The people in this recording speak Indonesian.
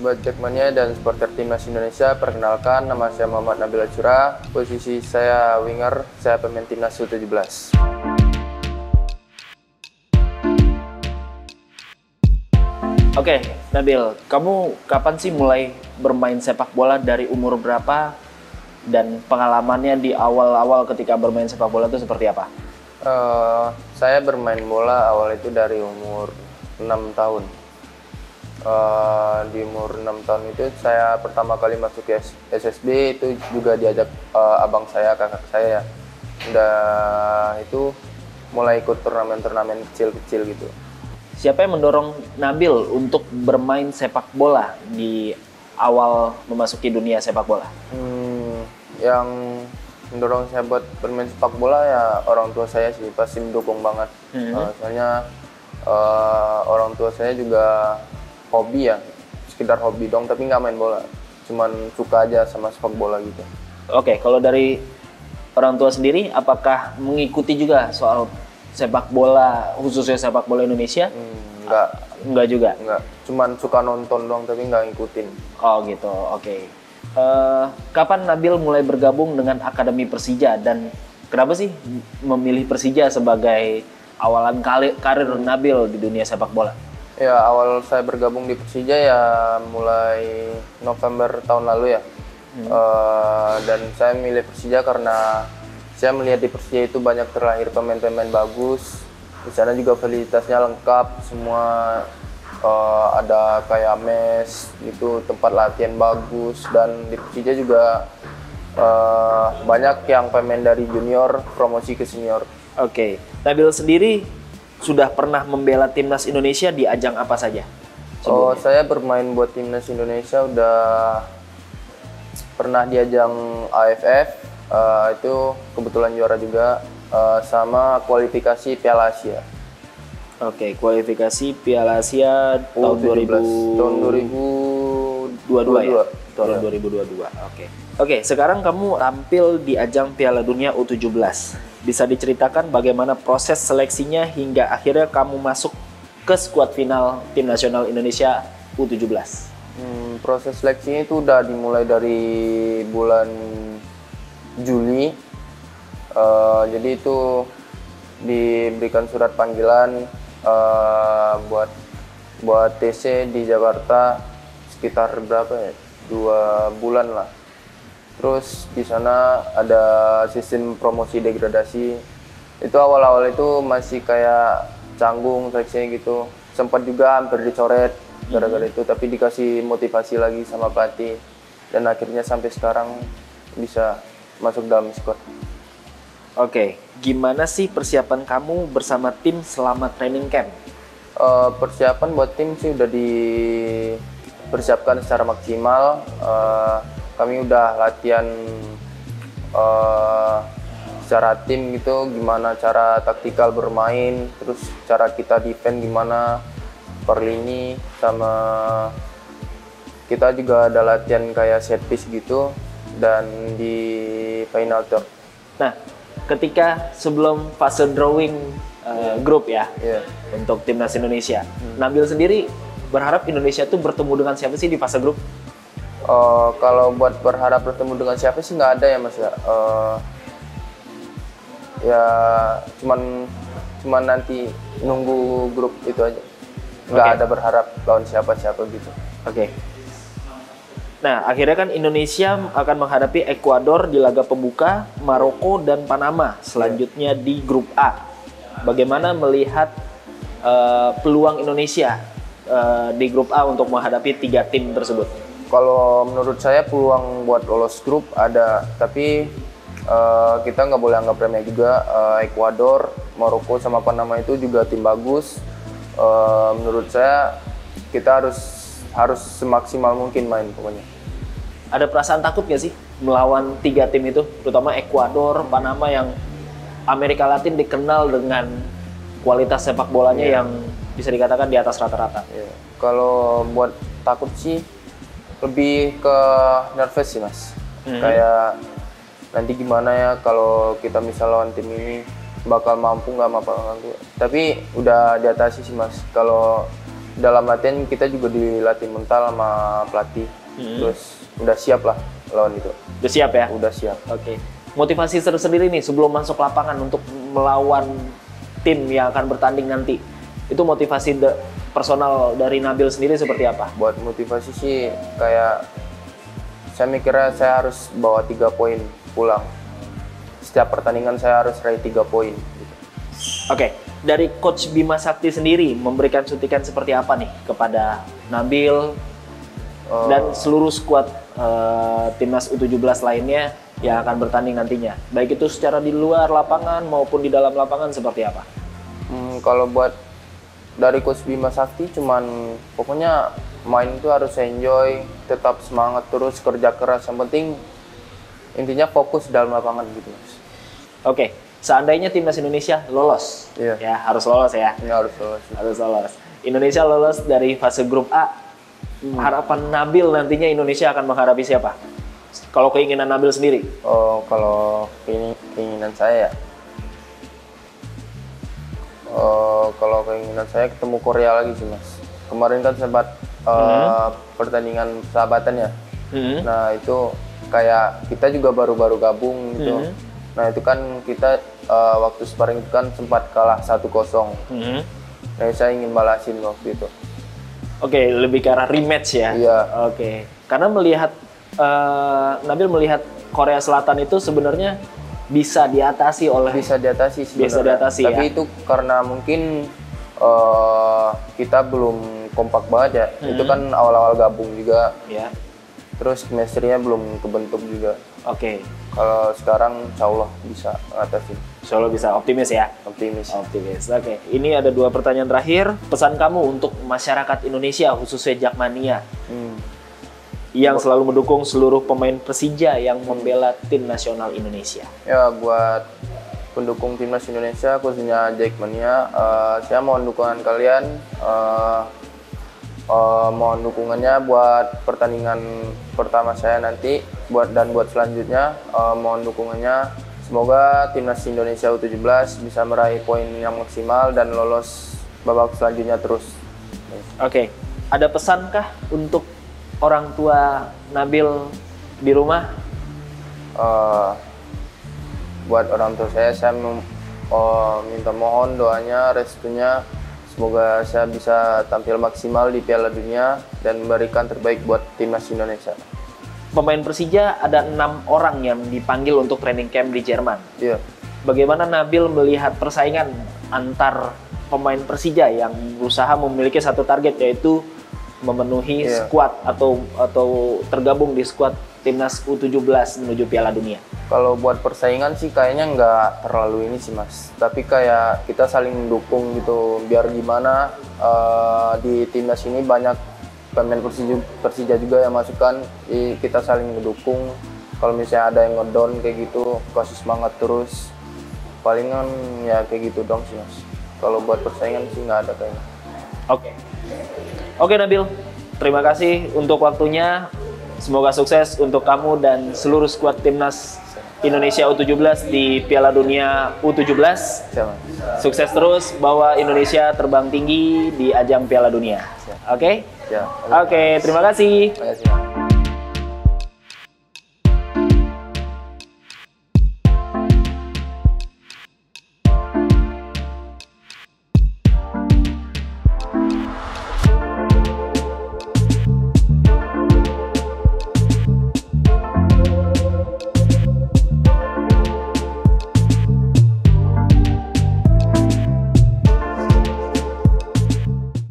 Buat Jackmania dan supporter timnas Indonesia, perkenalkan nama saya Muhammad Nabil Acura. Posisi saya winger, saya pemain timnas U17. Oke, Nabil, kamu kapan sih mulai bermain sepak bola, dari umur berapa, dan pengalamannya di awal-awal ketika bermain sepak bola itu seperti apa? Saya bermain bola awal itu dari umur 6 tahun. Di umur 6 tahun itu saya pertama kali masuk ke SSB, itu juga diajak abang saya, kakak saya ya. Udah itu mulai ikut turnamen-turnamen kecil-kecil gitu. Siapa yang mendorong Nabil untuk bermain sepak bola di awal memasuki dunia sepak bola? Yang mendorong saya buat bermain sepak bola ya orang tua saya sih, pasti mendukung banget. Soalnya orang tua saya juga hobi ya, sekedar hobi dong, tapi nggak main bola, cuman suka aja sama sepak bola gitu. Oke, kalau dari orang tua sendiri, apakah mengikuti juga soal sepak bola, khususnya sepak bola Indonesia? Enggak juga? Enggak, cuman suka nonton dong, tapi nggak ngikutin. Oh gitu, oke. Kapan Nabil mulai bergabung dengan Akademi Persija, dan kenapa sih memilih Persija sebagai awalan karir Nabil di dunia sepak bola? Ya, awal saya bergabung di Persija ya mulai November tahun lalu ya. Dan saya milih Persija karena saya melihat di Persija itu banyak terlahir pemain-pemain bagus. Di sana juga fasilitasnya lengkap, semua ada kayak mes gitu, tempat latihan bagus, dan di Persija juga banyak yang pemain dari junior promosi ke senior. Oke, Nabil sendiri sudah pernah membela timnas Indonesia di ajang apa saja sebelumnya? Saya bermain buat timnas Indonesia udah pernah di ajang AFF, itu kebetulan juara juga, sama kualifikasi Piala Asia. Oke, kualifikasi Piala Asia tahun 2022 ya? Tahun 2022. Oke, sekarang kamu tampil di ajang Piala Dunia U17. Bisa diceritakan bagaimana proses seleksinya hingga akhirnya kamu masuk ke skuad final tim nasional Indonesia U17? Proses seleksinya itu udah dimulai dari bulan Juli. Jadi itu diberikan surat panggilan buat TC di Jakarta sekitar berapa ya? 2 bulan lah. Terus di sana ada sistem promosi degradasi. Itu awal-awal itu masih kayak canggung seleksinya gitu. Sempat juga hampir dicoret gara-gara itu, tapi dikasih motivasi lagi sama pelatih. Dan akhirnya sampai sekarang bisa masuk dalam squad. Oke, gimana sih persiapan kamu bersama tim selama training camp? Persiapan buat tim sih udah dipersiapkan secara maksimal. Kami udah latihan secara tim gitu, gimana cara taktikal bermain, terus cara kita defend gimana per lini, sama kita juga ada latihan kayak set piece gitu, dan di final third. Nah, ketika sebelum fase drawing grup ya, untuk timnas Indonesia, Nabil sendiri berharap Indonesia tuh bertemu dengan siapa sih di fase grup? Kalau buat berharap bertemu dengan siapa sih nggak ada ya mas ya. Ya cuman nanti nunggu grup itu aja. Nggak ada berharap lawan siapa-siapa gitu. Oke. Nah, akhirnya kan Indonesia akan menghadapi Ekuador di laga pembuka, Maroko dan Panama selanjutnya di grup A. Bagaimana melihat peluang Indonesia di grup A untuk menghadapi 3 tim tersebut? Kalau menurut saya peluang buat lolos grup ada, tapi kita nggak boleh anggap remeh juga. Ekuador, Maroko sama Panama itu juga tim bagus. Menurut saya kita harus semaksimal mungkin main pokoknya. Ada perasaan takut nggak sih melawan 3 tim itu, terutama Ekuador, Panama yang Amerika Latin dikenal dengan kualitas sepak bolanya yang bisa dikatakan di atas rata-rata? Kalau buat takut sih lebih ke nervous sih mas. Kayak nanti gimana ya kalau kita misal lawan tim ini, bakal mampu nggak mampu. Tapi udah diatasi sih mas. Kalau dalam latihan kita juga dilatih mental sama pelatih. Terus udah siap lah lawan itu. Udah siap ya? Udah siap. Oke. Motivasi tersendiri nih sebelum masuk lapangan untuk melawan tim yang akan bertanding nanti. Itu motivasi personal dari Nabil sendiri seperti apa? Buat motivasi sih kayak saya mikirnya saya harus bawa 3 poin pulang. Setiap pertandingan saya harus raih 3 poin. Gitu. Oke, dari Coach Bima Sakti sendiri memberikan suntikan seperti apa nih kepada Nabil dan seluruh skuad timnas U17 lainnya yang akan bertanding nantinya? Baik itu secara di luar lapangan maupun di dalam lapangan seperti apa? Kalau buat dari Coach Bima Sakti cuman pokoknya main itu harus enjoy, tetap semangat terus, kerja keras. Yang penting intinya fokus dalam lapangan gitu, Mas. Oke, seandainya timnas Indonesia lolos, ya harus lolos ya. Ini harus lolos. Harus lolos. Indonesia lolos dari fase grup A. Harapan Nabil nantinya Indonesia akan menghadapi siapa? Kalau keinginan Nabil sendiri? Kalau keinginan saya ya. Kalau keinginan saya ketemu Korea lagi sih, Mas. Kemarin kan sempat pertandingan persahabatan ya. Nah itu kayak kita juga baru-baru gabung gitu. Nah itu kan kita waktu sparring itu kan sempat kalah 1-0. Nah saya ingin balasin waktu itu. Oke, lebih ke arah rematch ya? Iya. Oke, karena melihat Nabil melihat Korea Selatan itu sebenarnya bisa diatasi oleh... Bisa diatasi sebenarnya. Bisa diatasi. Tapi ya? itu karena mungkin kita belum kompak banget ya. Itu kan awal-awal gabung juga. Ya. Terus chemistry-nya belum kebentuk juga. Oke. Kalau sekarang insya Allah bisa mengatasi. Insya Allah bisa, optimis ya? Optimis. Optimis. Oke, ini ada 2 pertanyaan terakhir. Pesan kamu untuk masyarakat Indonesia, khususnya Jakmania, yang selalu mendukung seluruh pemain Persija yang membela tim nasional Indonesia. Ya, buat pendukung timnas Indonesia, khususnya Jakmania, saya mohon dukungan kalian. Mohon dukungannya buat pertandingan pertama saya nanti, buat selanjutnya mohon dukungannya. Semoga timnas Indonesia U17 bisa meraih poin yang maksimal dan lolos babak selanjutnya terus. Oke, ada pesankah untuk orang tua Nabil di rumah? Buat orang tua saya minta mohon doanya, restunya. Semoga saya bisa tampil maksimal di Piala Dunia dan memberikan terbaik buat timnas Indonesia. Pemain Persija ada 6 orang yang dipanggil untuk training camp di Jerman. Iya. Bagaimana Nabil melihat persaingan antar pemain Persija yang berusaha memiliki satu target, yaitu memenuhi skuad atau tergabung di skuad timnas U17 menuju Piala Dunia? Kalau buat persaingan sih kayaknya nggak terlalu ini sih, Mas. Tapi kayak kita saling mendukung gitu. Biar gimana di timnas ini banyak pemain Persija juga yang masukkan. Kita saling mendukung. Kalau misalnya ada yang ngedown kayak gitu, kasih semangat terus. Palingan ya kayak gitu dong sih, Mas. Kalau buat persaingan sih nggak ada kayaknya. Oke Nabil, terima kasih untuk waktunya. Semoga sukses untuk kamu dan seluruh skuad timnas Indonesia U17 di Piala Dunia U17. Sukses terus, bawa Indonesia terbang tinggi di ajang Piala Dunia. Oke? Ya. Oke, terima kasih. Terima kasih.